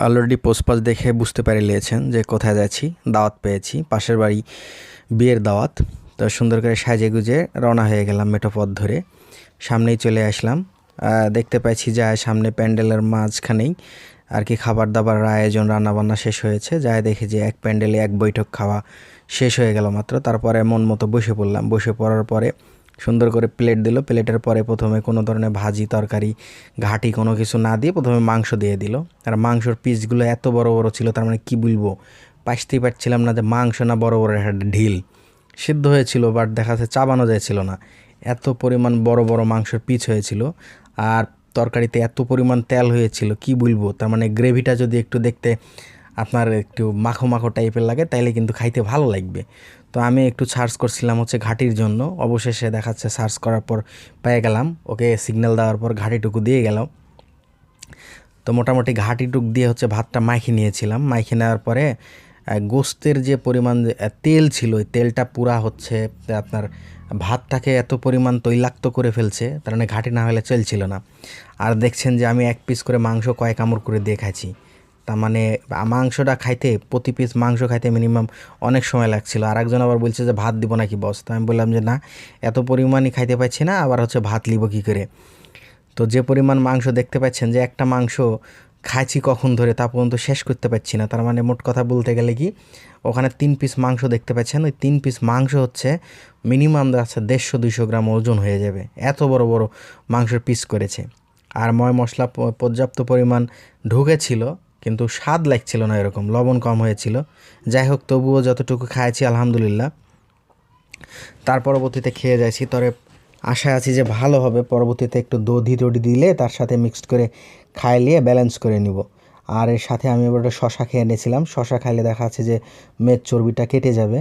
Already পোস্টপাস দেখে বুঝতে পেরে নিয়েছেন যে কোথায় যাচ্ছি। দাওয়াত পেয়েছি, পাশের বাড়ি বিয়ের দাওয়াত। তো সুন্দর করে সাজে গুজে রওনা হয়ে গেলাম মেঠো পথ ধরে। সামনেই চলে আসলাম। দেখতে পাচ্ছি যায় সামনে প্যান্ডেলের মাঝখানেই আর কি খাবার দাবার আয়োজন, রান্নাবান্না শেষ হয়েছে। যায় দেখি যে এক প্যান্ডেলে এক বৈঠক খাওয়া শেষ হয়ে গেল মাত্র। তারপরে মন মতো বসে পড়লাম। বসে পড়ার পরে সুন্দর করে প্লেট দিল। প্লেটের পরে প্রথমে কোনো ধরনের ভাজি তরকারি ঘাটি কোনো কিছু না দিয়ে প্রথমে মাংস দিয়ে দিল। আর মাংসর পিসগুলো এত বড় বড় ছিল, তার মানে কী বলবো, পাইতেই পারছিলাম না যে মাংস না বড় বড় একটা ঢিল। সিদ্ধ হয়েছিল বাট দেখা যাচ্ছে চাবানো যাচ্ছিল না, এত পরিমাণ বড় বড় মাংসের পিস হয়েছিল। আর তরকারিতে এত পরিমাণ তেল হয়েছিল কি বলবো, তার মানে গ্রেভিটা যদি একটু দেখতে আপনার একটু মাখো মাখো টাইপের লাগে তাইলে কিন্তু খাইতে ভালো লাগবে। তো আমি একটু সার্চ করছিলাম হচ্ছে ঘাটির জন্য। অবশেষে দেখাচ্ছে সার্চ করার পর পেয়ে গেলাম। ওকে সিগন্যাল দেওয়ার পর ঘাটিটুকু দিয়ে গেল। তো মোটামুটি ঘাটিটুক দিয়ে হচ্ছে ভাতটা মাখি নিয়েছিলাম। মাখি নেওয়ার পরে গোস্তের যে পরিমাণ তেল ছিল, ওই তেলটা পুরা হচ্ছে আপনার ভাতটাকে এত পরিমাণ তৈলাক্ত করে ফেলছে, তার মানে ঘাটি না হলে চলছিল না। আর দেখছেন যে আমি এক পিস করে মাংস কয়েক কামড় করে দিয়ে খাইছি। তার মানে মাংসটা খাইতে, প্রতি পিস মাংস খাইতে মিনিমাম অনেক সময় লাগছিল। আর একজন আবার বলছে যে ভাত দিব নাকি বস। তো আমি বললাম যে না, এত পরিমাণই খাইতে পাচ্ছি না, আবার হচ্ছে ভাত লিব কী করে। তো যে পরিমাণ মাংস দেখতে পাচ্ছেন যে একটা মাংস খাইছি কখন ধরে তা পর্যন্ত শেষ করতে পারছি না। তার মানে মোট কথা বলতে গেলে কি, ওখানে 3 পিস মাংস দেখতে পাচ্ছেন, ওই 3 পিস মাংস হচ্ছে মিনিমাম আছে 150-200 গ্রাম ওজন হয়ে যাবে, এত বড় বড় মাংসের পিস করেছে। আর ময় মশলা পর্যাপ্ত পরিমাণ ঢুকেছিল, কিন্তু স্বাদ লাগছিল না, এরকম লবণ কম হয়েছিল। যাই হোক, তবুও যতটুকু খাইছি আলহামদুলিল্লাহ। তার পরবর্তীতে খেয়ে যাচ্ছি, তবে আশায় আছি যে ভালো হবে। পরবর্তীতে একটু দধি টধি দিলে তার সাথে মিক্সড করে খাইলিয়ে ব্যালেন্স করে নিব। আর এর সাথে আমি এবার একটা শশা খেয়ে নিয়েছিলাম। শশা খাইলে দেখা যাচ্ছে যে মেদ চর্বিটা কেটে যাবে,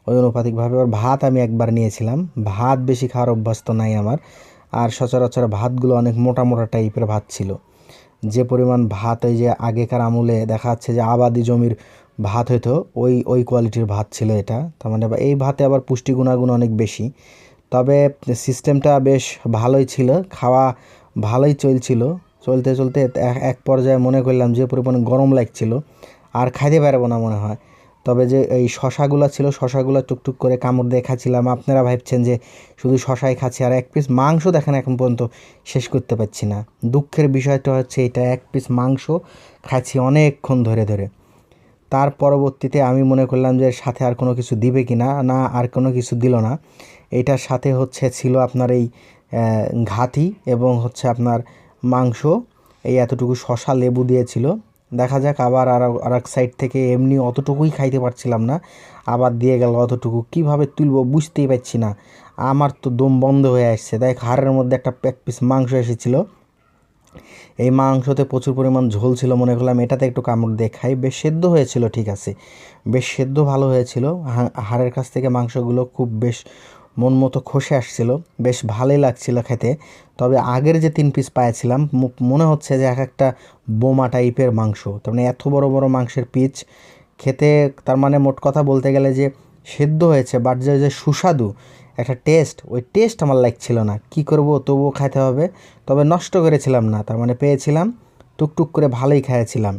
ওই অনুপাতিকভাবে। আর ভাত আমি একবার নিয়েছিলাম। ভাত বেশি খাওয়ার অভ্যাস তো নাই আমার। আর সচরাচর ভাতগুলো অনেক মোটা মোটা টাইপের ভাত ছিল। যে পরিমাণ ভাত ওই যে আগেকার আমলে দেখা যাচ্ছে যে আবাদি জমির ভাত হইতো, ওই ওই কোয়ালিটির ভাত ছিল এটা। তার মানে এই ভাতে আবার পুষ্টি গুণাগুণ অনেক বেশি। তবে সিস্টেমটা বেশ ভালোই ছিল, খাওয়া ভালোই চলছিল। চলতে চলতে এক পর্যায়ে মনে করলাম যে পরিমাণে গরম লাগছিল আর খাইতে পারবো না মনে হয়। তবে যে এই শশাগুলো ছিল, শশাগুলো টুকটুক করে কামড় দিয়ে খাচ্ছিলাম। আপনারা ভাবছেন যে শুধু শশাই খাচ্ছি, আর এক পিস মাংস দেখেন এখন পর্যন্ত শেষ করতে পারছি না। দুঃখের বিষয়টা হচ্ছে এটা, এক পিস মাংস খাচ্ছি অনেকক্ষণ ধরে ধরে। তার পরবর্তীতে আমি মনে করলাম যে সাথে আর কোনো কিছু দিবে কি না, না আর কোনো কিছু দিল না। এইটার সাথে হচ্ছে ছিল আপনার এই ঘাটি এবং হচ্ছে আপনার মাংস, এই এতটুকু শশা লেবু দিয়েছিল। দেখা যাক, আবার আর এক সাইড থেকে এমনি অতটুকুই খাইতে পারছিলাম না, আবার দিয়ে গেল অতটুকু। কীভাবে তুলব বুঝতেই পারছি না, আমার তো দম বন্ধ হয়ে আসছে। দেখ হাড়ের মধ্যে একটা এক পিস মাংস এসেছিলো। এই মাংসতে প্রচুর পরিমাণ ঝোল ছিল, মনে করলাম এটাতে একটু কামড় দিয়ে খাই। বেশ সেদ্ধ হয়েছিল, ঠিক আছে, বেশ সেদ্ধ ভালো হয়েছিল। হাড়ের কাছ থেকে মাংসগুলো খুব বেশ মন মতো খসে আসছিল, বেশ ভালোই লাগছিল খেতে। তবে আগের যে 3 পিস পাইছিলাম মনে হচ্ছে যে এক একটা বোমা টাইপের মাংস। তার মানে এত বড় বড় মাংসের পিচ খেতে, তার মানে মোট কথা বলতে গেলে যে সেদ্ধ হয়েছে বাট যে সুস্বাদু একটা টেস্ট, ওই টেস্ট আমার লাগছিল না। কি করব, তবুও খাইতে হবে। তবে নষ্ট করেছিলাম না, তার মানে পেয়েছিলাম, টুকটুক করে ভালোই খেয়েছিলাম।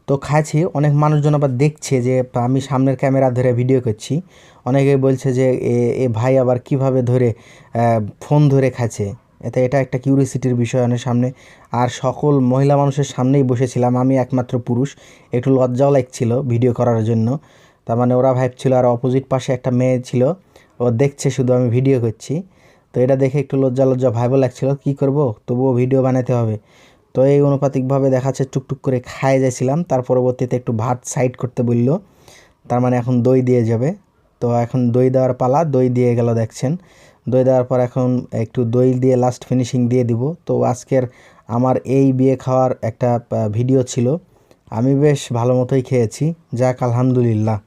তো খাইছি। অনেক মানুষজন আবার দেখছে যে আমি সামনের ক্যামেরা ধরে ভিডিও করছি। অনেকেই বলছে যে এ ভাই আবার কিভাবে ধরে ফোন ধরে খাচ্ছে। এটা একটা কিউরিসিটির বিষয় অনেক সামনে। আর সকল মহিলা মানুষের সামনেই বসেছিলাম, আমি একমাত্র পুরুষ, একটু লজ্জাও লাগছিল ভিডিও করার জন্য। তার মানে ওরা ভাবছিল, আর অপোজিট পাশে একটা মেয়ে ছিল, ও দেখছে শুধু আমি ভিডিও করছি। তো এটা দেখে একটু লজ্জা লজ্জা ভাইবও লাগছিল, কী করব, তবুও ভিডিও বানাতে হবে। তো এই অনুপাতিকভাবে দেখা যাচ্ছে টুকটুক করে খাইয়ে যাচ্ছিলাম। তার পরবর্তীতে একটু ভাত সাইড করতে বলল, তার মানে এখন দই দিয়ে যাবে। তো এখন দই দেওয়ার পালা, দই দিয়ে গেল দেখছেন। দই দেওয়ার পর এখন একটু দই দিয়ে লাস্ট ফিনিশিং দিয়ে দিব। তো আজকের আমার এই বিয়ে খাওয়ার একটা ভিডিও ছিল। আমি বেশ ভালো মতোই খেয়েছি, যাক আলহামদুলিল্লাহ।